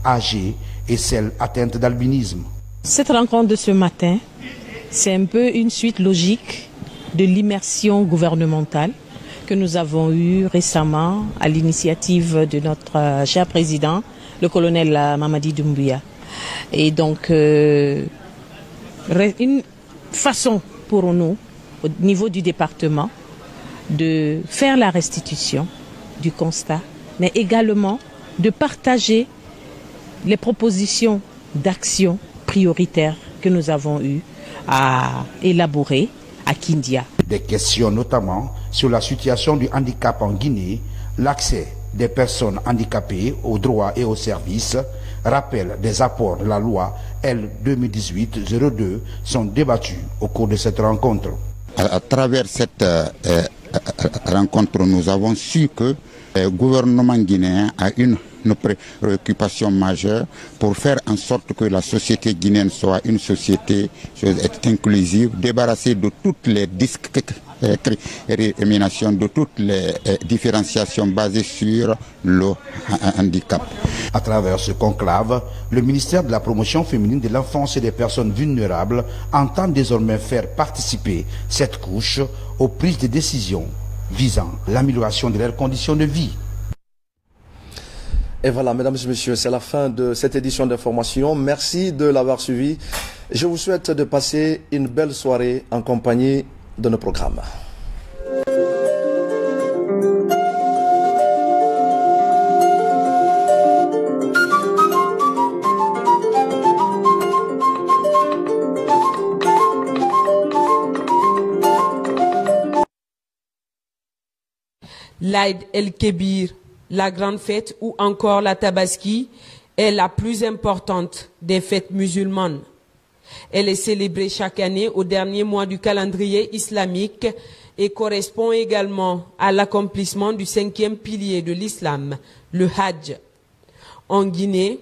S20: âgées et celles atteintes d'albinisme.
S12: Cette rencontre de ce matin, c'est un peu une suite logique de l'immersion gouvernementale que nous avons eue récemment à l'initiative de notre cher président, le colonel Mamadi Doumbouya. Et donc, une façon pour nous, au niveau du département, de faire la restitution du constat, mais également de partager les propositions d'action prioritaires que nous avons eues
S3: à élaborer à Kindia.
S20: Des questions notamment sur la situation du handicap en Guinée, l'accès des personnes handicapées aux droits et aux services, rappel des apports de la loi L 2018-02 sont débattus au cours de cette rencontre.
S15: À travers cette rencontre, nous avons su que le gouvernement guinéen a une préoccupation majeure pour faire en sorte que la société guinéenne soit une société inclusive, débarrassée de toutes les discriminations, de toutes les différenciations basées sur le handicap.
S20: À travers ce conclave, le ministère de la Promotion féminine de l'enfance et des personnes vulnérables entend désormais faire participer cette couche aux prises de décisions visant l'amélioration de leurs conditions de vie.
S1: Et voilà, mesdames et messieurs, c'est la fin de cette édition d'information. Merci de l'avoir suivi. Je vous souhaite de passer une belle soirée en compagnie de nos programmes.
S16: L'Aïd el-Kébir, la grande fête ou encore la Tabaski est la plus importante des fêtes musulmanes. Elle est célébrée chaque année au dernier mois du calendrier islamique et correspond également à l'accomplissement du 5e pilier de l'islam, le Hajj. En Guinée,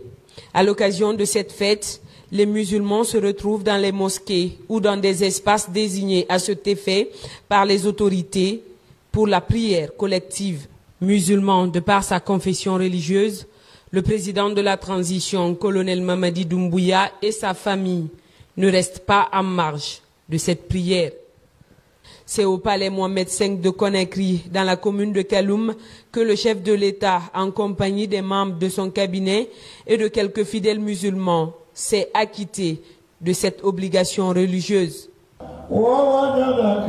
S16: à l'occasion de cette fête, les musulmans se retrouvent dans les mosquées ou dans des espaces désignés à cet effet par les autorités pour la prière collective. Musulman de par sa confession religieuse, le président de la transition, colonel Mamadi Doumbouya, et sa famille ne restent pas en marge de cette prière. C'est au palais Mohamed V de Conakry, dans la commune de Kaloum, que le chef de l'État, en compagnie des membres de son cabinet et de quelques fidèles musulmans, s'est acquitté de cette obligation religieuse.
S19: ووجدك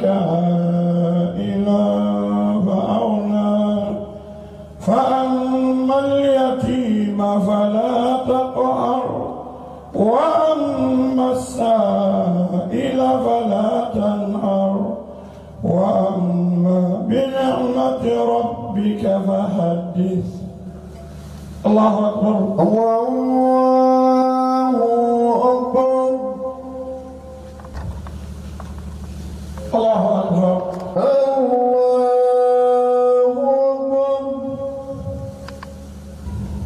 S19: عائلا فأغنى فأما اليتيم فلا تقهر وأما السائل فلا تنهر وأما بنعمة ربك فحدث. الله أكبر. الله أكبر. الله أكبر. الله أكبر.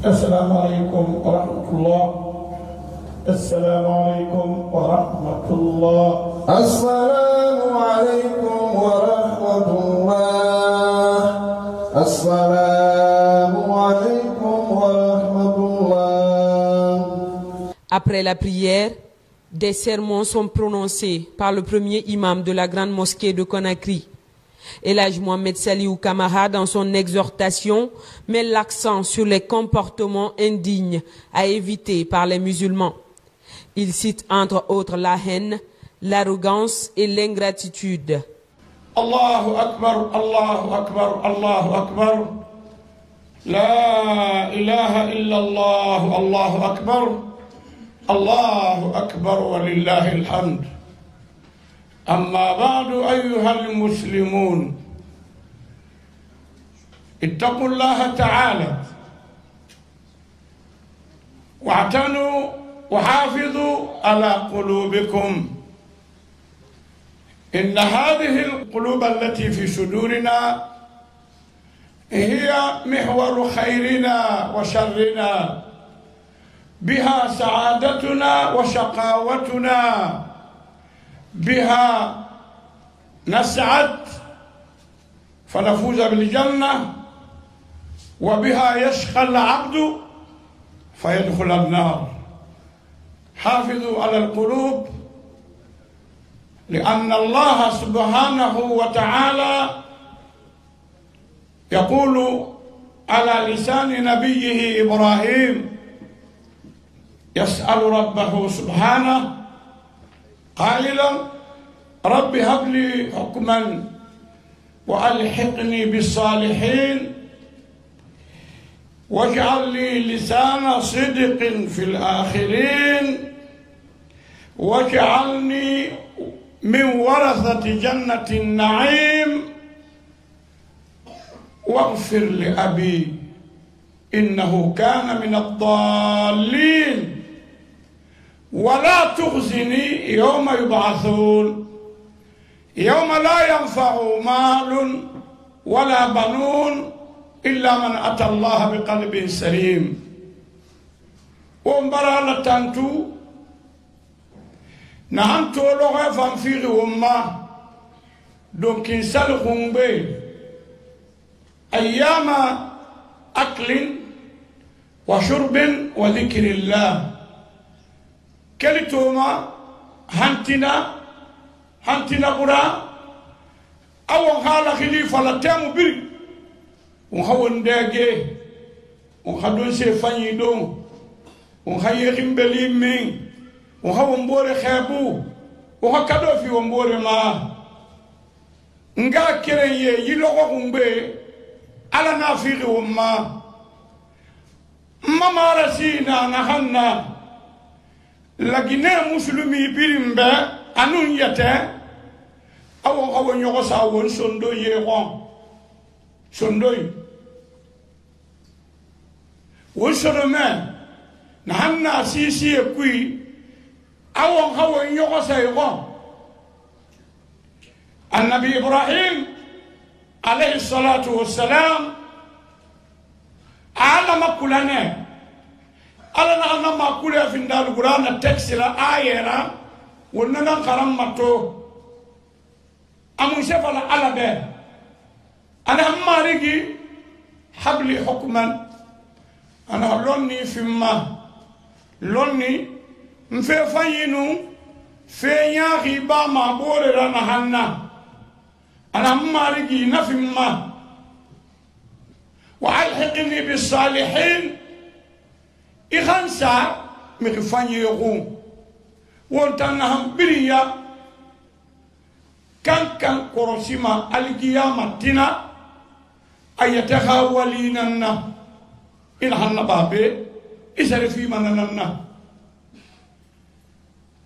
S19: السلام عليكم ورحمة الله. السلام عليكم ورحمة الله. السلام عليكم ورحمة الله. السلام عليكم ورحمة الله.
S16: Après la prière, des sermons sont prononcés par le premier imam de la grande mosquée de Conakry. Elhadj Mohamed Saliou Kamara, dans son exhortation, met l'accent sur les comportements indignes à éviter par les musulmans. Il cite entre autres la haine, l'arrogance et l'ingratitude.
S19: Allahu Akbar, Allahu Akbar, Allahu Akbar. La ilaha illallah, Allahu Akbar. الله أكبر ولله الحمد. أما بعد أيها المسلمون، اتقوا الله تعالى واعتنوا وحافظوا على قلوبكم. إن هذه القلوب التي في صدورنا هي محور خيرنا وشرنا، بها سعادتنا وشقاوتنا، بها نسعد فنفوز بالجنة، وبها يشقى العبد فيدخل النار. حافظوا على القلوب، لأن الله سبحانه وتعالى يقول على لسان نبيه إبراهيم، يسأل ربه سبحانه قائلا رب هب لي حكما وألحقني بالصالحين. واجعل لي لسان صدق في الآخرين واجعلني من ورثة جنة النعيم واغفر لأبي إنه كان من الضالين ولا تخزني يوم يبعثون يوم لا ينفع مال ولا بنون إلا من أتى الله بقلب سليم ومبرا لتانتو نهانتو لغا فانفيغي وما دونك انسال خنبي أيام أكل وشرب وذكر الله كلتوما هانتنا برا أو خالا خليفة لتامو بري ونخو نداغي ونخدون سيفاني دون ونخي غمبلي مين ونخو مبوري خابو ونخو كدو في مبوري ما نغا كيري يلوغو غمبي على نافيغي وما ماما رسينا نحنا لكن مسلمي بيرمبا أنون يتا أو نيوغسا ون سندو يغون سندوي وسرمان نحنا سيسي كوي أو نيوغسا يغون النبي إبراهيم عليه الصلاة والسلام على ما كلنا على ما كلنا في دار القرآن تكسر آية وننا كرام ماتو أمشي فلا على ده أنا ما رجي حبلي حكما أنا لوني في ما لوني مفي فينو في ياغي با ما بورنا هنا أنا ما رجي نفي ما وألحقني بالصالحين إخانسا مخفاني يغون وانتنهم بريا كان كروسيما القيامة تنا أيتها وليننا إن هن بابي إسر في مننا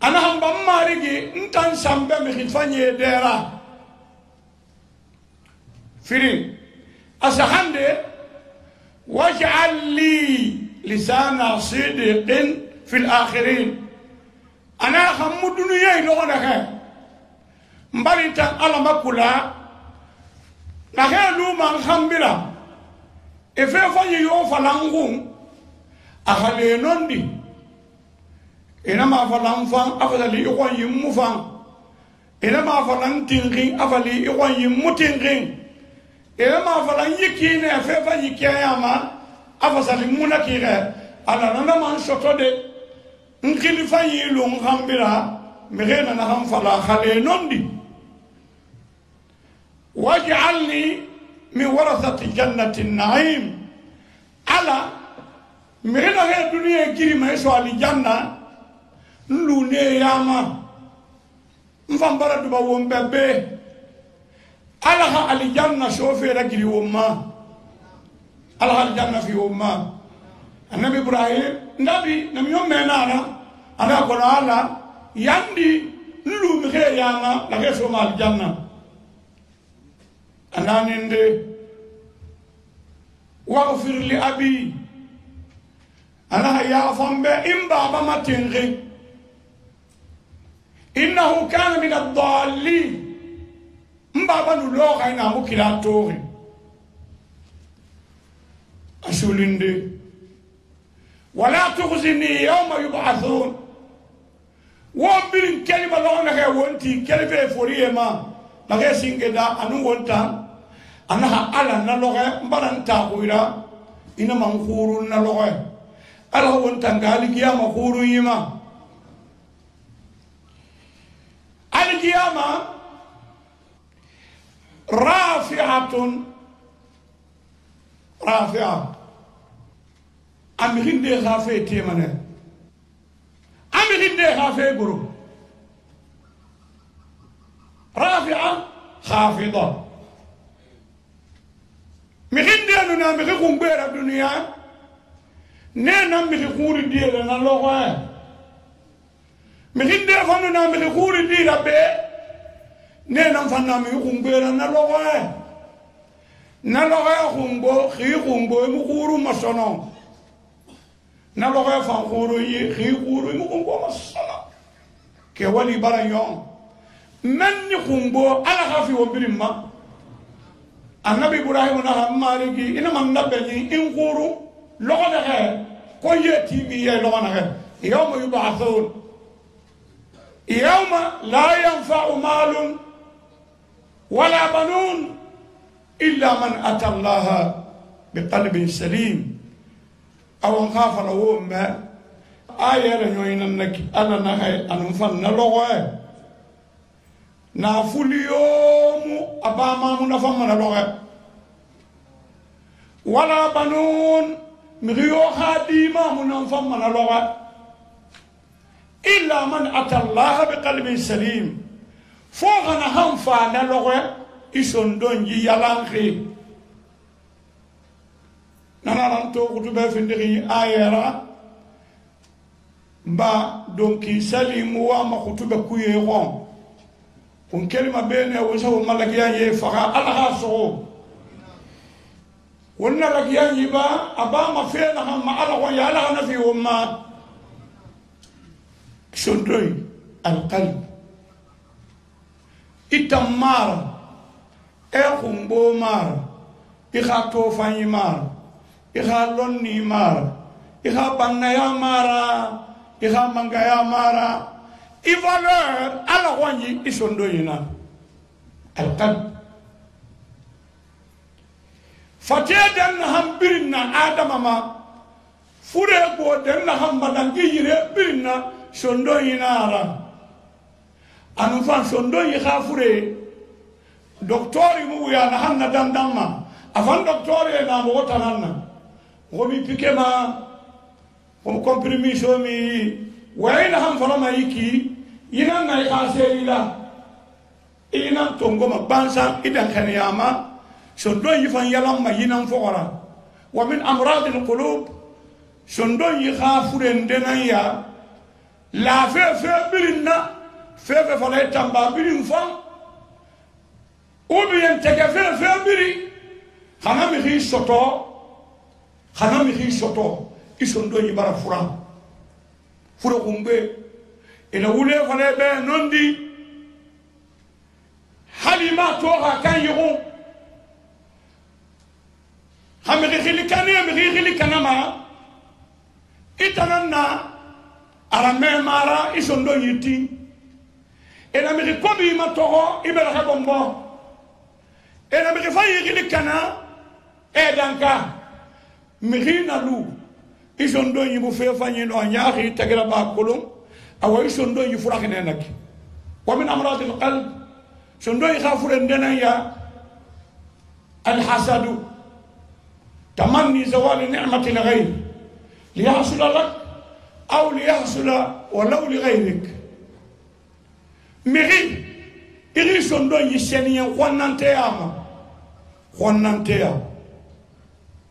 S19: أنا هم بمارجي إنتان سامبا مخفاني ديرا فرين أسحندي واجعل لي لسان صدق في الآخرين أنا خمو دنيا يلونها مباريتا على مكولا نخيلو من خمبلا إفه فاني يوفا لنغون أخلي نوندي إنما فلان فان أفضل يقوان يمو فان إنما فلان تنغين أفضل يقوان يمو تنغين إنما فلان يكيني أفه فان يكياما أفضل يمو نكيغي على نما نشوتو دي نكيلي فان يلو مخمبلا مغينا نهم فلا خلي نوندي واجعلني من ورثة جنة النعيم على مغينا هي الدنيا كيري ما يسوى الجنة نلوني ياما مفنبرا دبا ومبابي على الجنة شوفي رجلي وما على الجنة في وما النبي إبراهيم نبي يوم منانا أنا أقول على يندي نلو مخي ياما لغي سوما الجنة أنا نندي واغفر لأبي أنا يا فنبي إن بابا ما تنغي إنه كان من الضالين بابا نلوغ أين مكلا توغي أسولندي ولا تخزني يوم يبعثون وبين كلمة لونها وانتي كلمة فوريما لغاية سينجدا أنو وانتا أنا على نلوغة مبارن تاقويرا إنما نخورو نلوغة ألا وانتا قال قيامة خورو يما القيامة رافعة أمي هندي خافي تيمانه أمي هندي خافي برو رافعة خافضة مهندي أننا مهندي بير الدنيا nena mi khuri dire na logo mi hinde fanu na mi khuri dire be nena fanna mi khumbera na logo na logo khumbo khi khumbo mu khuru masono na logo fa khuru yi khi khuru mu khumbo masono ke wali barayon men ni khumbo ala khafi wo birimma annabi ibrahim na hamarigi ina man nabani in khuru لغنا كل يتيمية لغنا يوم يبعثون يوم لا ينفع مال ولا بنون إلا من أتى الله بقلب سليم أو نخاف لهم آية لنوين أنك أنا نهي أنفن لغة نافل يوم أباما منفن لغة ولا بنون مغيو خاديما منفم من اللغة إلا من أتى الله بقلب سليم فوغنا هم فانا لغة إسندون يلانخي نانانتو كتبه فندقي آيرا با دونكي سليم وما كتبه كويرون كن كلمة بينه وسهو ملكيان يفقى الله صعوب وننا لك يجيبا أبا ما فينا هم على ويالا نفي وما شندوي القلب إتمار إخم بومار إخا توفاني مار إخا لوني مار إخا بنايا مارا إخا منغايا مارا إفالور على واني إشندوينا القلب fateden ham birna adama fure bo den ham badangi yire birna sondo yinara anu fan sondo yi khafure doktori mu ya na hanna dandamma afan doktori na mo tananna gomi pikema ko compromiso mi wayna ham fala yiki yinan na khasela ina tongo ma bansa idan khaniyama شندون يفن يلام ما ينام فقرا ومن أمراض القلوب شندون يخافون دنا يا لا في برنا في فلا يتنبا برين فان وبين تكفي في بري خنا مخي شطو يشندون يبارا فرا كومبي إن أولي فلا يبين نندي حليما توها كان يقوم hamiri khili kanama itananna arame mara isondo yiti ena mi kobi matogo ibera habombo ena mi fayi khili kana edanka mirina lu isondo yibu fe fanyi no nyaari tagira ba kolum awa isondo yi furakhine nak wa min amrad alqalb sondo yikhafure ndena ya alhasadu تمني زوال نعمة الغير ليحصل لك أو ليحصل ولو لغيرك مغي إغي سندو يسيني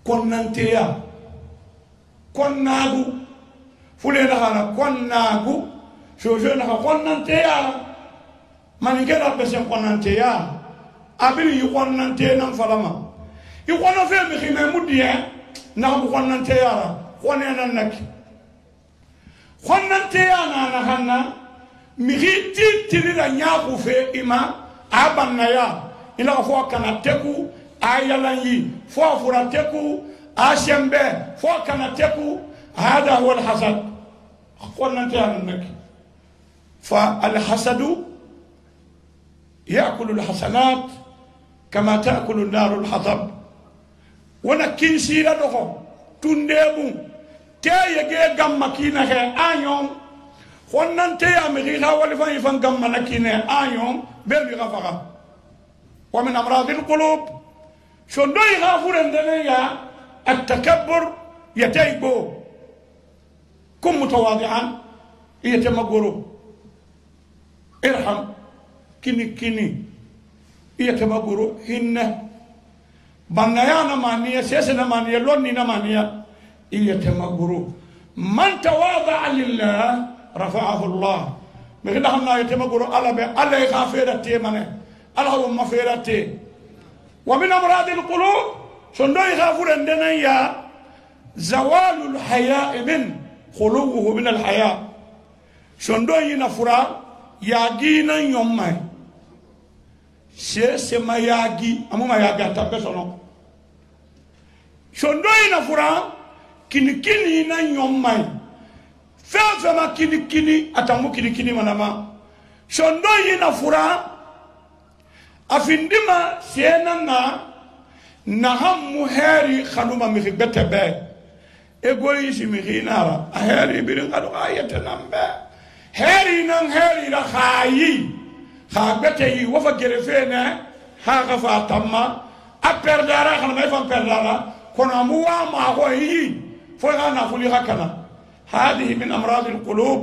S19: خونانتيا كوناغو فولينا هانا كوناغو شوجونا خونانتيا مانيكيرا بسين خونانتيا أبيلي خونانتيا نمفلما يقولون في مخيمة مدية نعم قلنا تيارا قلنا نك قلنا تيانا نحنا مخيتي تريد نيابو في إما أبنا يا إلا فوا كنا تكو آيالاني فوا فرا تكو آشمبه فوا كنا تكو هذا هو الحسد قلنا تيانا نك فالحسد يأكل الحسنات كما تأكل النار الحطب wana kinsira doko tundebu te yege gamma kina he anyon khonnan te amri khawali fa ifan gamma nakine anyon belu gafaka wa min amrad alqulub shondo yaghfurun daniya التكبر يتيبو كن متواضعا يتمغرو ارحم كني يتمغرو هن بنايا نمانية سياسة نمانية لوني نمانية يتمغرو من تواضع لله رفعه الله من خمنا يتمغرو على الله يغفرته منه الله هو مغفرته ومن امراض القلوب شندو يغفر عندنا يا زوال الحياء من خلوه من الحياء شندو ينفرا ياغينا يومي سيما ياغي امما ياغا تابسونو شندو ينفرا كيني نا يومي فما كيني اتامو كيني منما شندو ينفرا افندما سيننا نهم مهاري خلوما مخبتبه egoisi mihinara aheri birin adu ayata nambe heri nan heri ra khayi khagbete yi wafa gerefene ha gafa tamma aperdara khana may fam perdara kono muwa ma ho yi fo na fuli hakana hadihi min amrad alqulub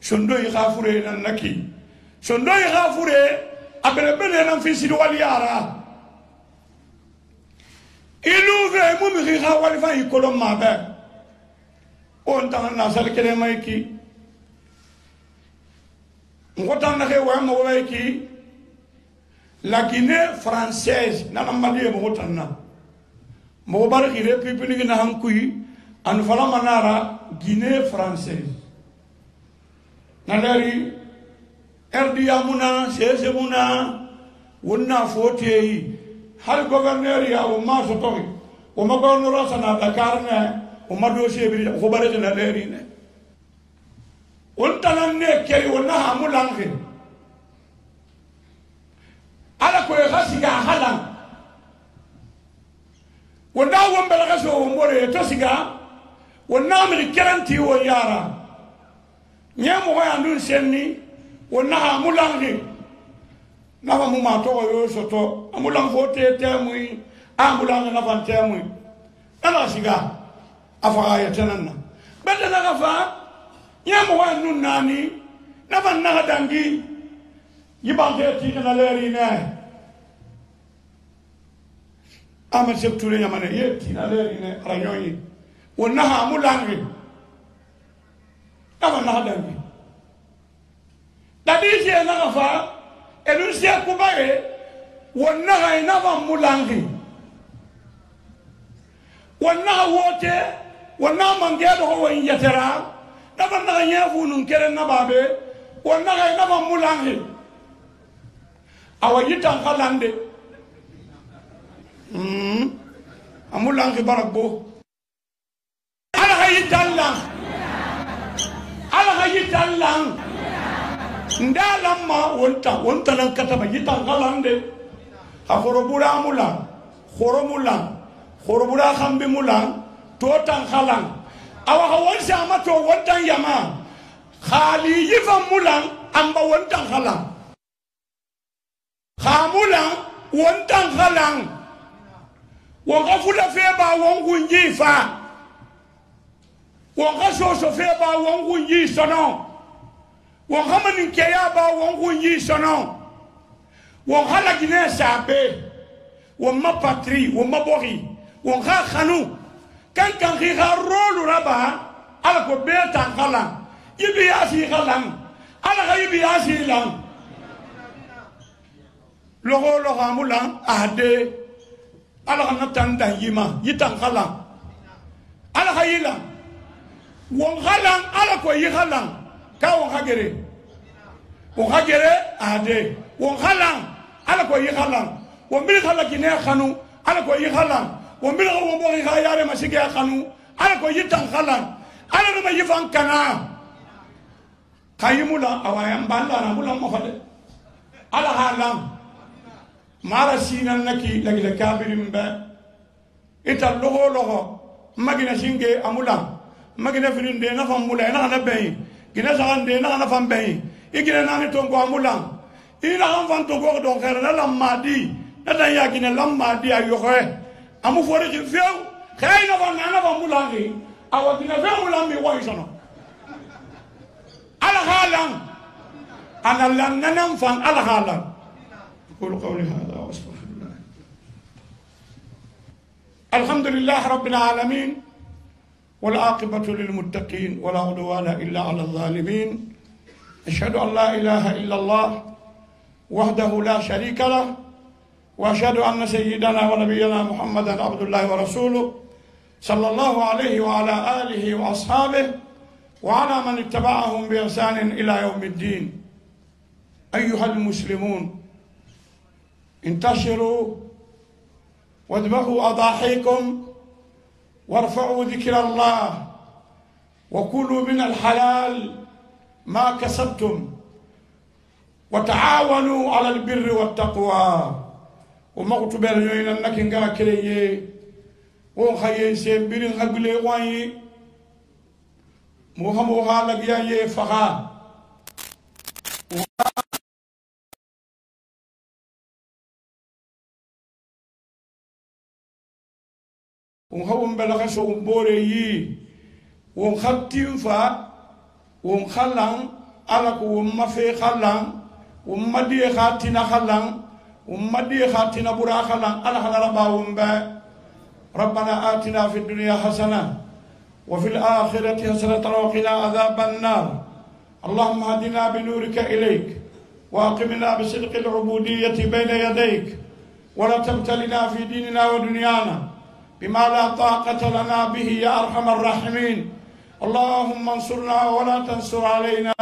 S19: shundo yaghfure nan naki shundo yaghfure abelebele nan fi sidu wal yara ilu ve mu mi kha wal fa yikolom ma ba on tan nasal kele may ki ngotan na wa mo way ki la Guinée française na mali mo ngotan na mo bar ki république na hankuyi an fala manara Guinée française na dari RDA muna CC muna wonna fotey hal gouverneur ya o ma sotori o ma gouverneur sana Dakar ne o ma dossier bi ko bare na leri ne on tanan ne keri wonna amulange ala ko khasiga halan wonna won bela gaso mbore to siga wonna mi keranti wo yara nyamo wa andun senni wonna amulange nafa mu ma to yo soto amulang fote temui amulang na fan temui ala siga afa ya tanana bada na gafa nyamo wa nun nani nafa na dangi yibante ti na leri ne ama septule nyamane yeti na leri ne ranyoyi wonna amulang nafa na dangi dadi je na gafa elu se kubaye wonna ina ba mulangi wonna wote wonna mangedo ho yatera na ba na nyafu nun kere na babe wonna ina ba mulangi awayita kalande amulangi barabo ala hayitalla ndalama wonta nan kataba yitan galande ha horobura mulan horobura khambe mulan to tan khalan awa hawon sama to wontan yama khali yifa mulan amba wontan khalan khamulan wontan khalan won gafula fe ba won gunji fa won gaso so fe ba won gunji sono won hamani keya ba won gunji sono won hala Guinée sabe won ma patrie won ma bori won kha khanu kan khi rolu raba ala ko beta khala yibi asi khalam ala ga yibi asi lam logo mulan ade ala na tanda yima yitan khala ala hayila won khalam ala ko yi khalam ka won hagere ade won khalam ala ko yi khalam won bil khala Guinée khanu ala ko yi khalam won bil won bo khayare masige khanu ala ko yitan khalam ala no yifan kana kayimula awayam banda na mula mo fade ala halam mara sinan naki lagila kabirim ba ita logo magina singe amula magina fininde na famula na na bay gina sande na fam bay igina na ni tongo amula ina han fan tongo do khara na lamadi na dan ya gina lamadi ayo khoe amu fore ci few khayna van na famula ngi awa gina few lambi way sono ala halam ana lan nanam fan ala halam أقول قولي هذا وأستغفر الله. الحمد لله رب العالمين والعاقبة للمتقين ولا عدوان إلا على الظالمين أشهد أن لا إله إلا الله وحده لا شريك له وأشهد أن سيدنا ونبينا محمدا عبد الله ورسوله صلى الله عليه وعلى آله وأصحابه وعلى من اتبعهم بإحسان إلى يوم الدين. أيها المسلمون انتشروا واذبحوا أضاحيكم وارفعوا ذكر الله وكلوا من الحلال ما كسبتم وتعاونوا على البر والتقوى. ومغتو بيرنينا نك نغا كريي و خايي سين بيرين خغلي واني محمد حالك يا فخا وهم بلغسو بوري وخطيم فا وخلان على وما في خلان وما دي خاتنا خلان ومدي خاتنا براخلا على خلابهم با. ربنا آتنا في الدنيا حسنة وفي الآخرة حسنة وقنا عذاب النار. اللهم هدنا بنورك إليك وأقمنا بصدق العبودية بين يديك ولا تبتلنا في ديننا ودنيانا بما لا طاقة لنا به يا أرحم الراحمين. اللهم انصرنا ولا تنصر علينا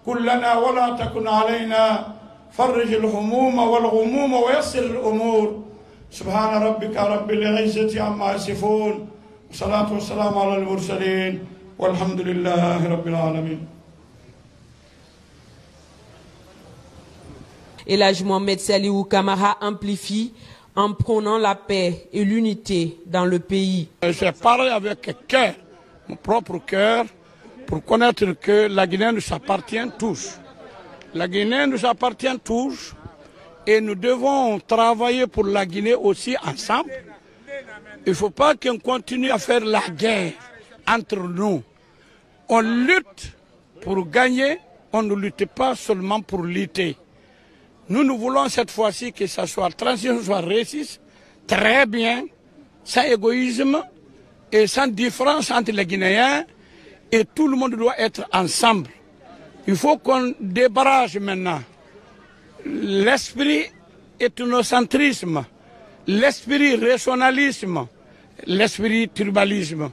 S19: كلنا ولا تكن علينا فرج الهموم والغموم ويسر الأمور. سبحان ربك رب العزة عما يصفون والصلاة والسلام على المرسلين والحمد لله رب العالمين.
S16: Et l'Haj Mohamed Saliou Kamara amplifie en prônant la paix et l'unité dans le pays.
S19: J'ai parlé avec cœur, mon propre cœur, pour connaître que la Guinée nous appartient tous. La Guinée nous appartient tous et nous devons travailler pour la Guinée aussi ensemble. Il ne faut pas qu'on continue à faire la guerre entre nous. On lutte pour gagner, on ne lutte pas seulement pour lutter. Nous voulons cette fois-ci que ça soit transition, soit réussite, très bien, sans égoïsme et sans différence entre les Guinéens, et tout le monde doit être ensemble. Il faut qu'on débarrasse maintenant l'esprit ethnocentrisme, l'esprit régionalisme, l'esprit tribalisme.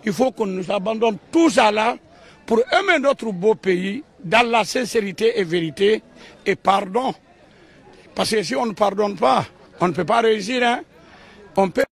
S19: Il faut qu'on nous abandonne tout ça là pour aimer notre beau pays dans la sincérité et vérité et pardon. Parce que si on ne pardonne pas, on ne peut pas réussir. Hein? On peut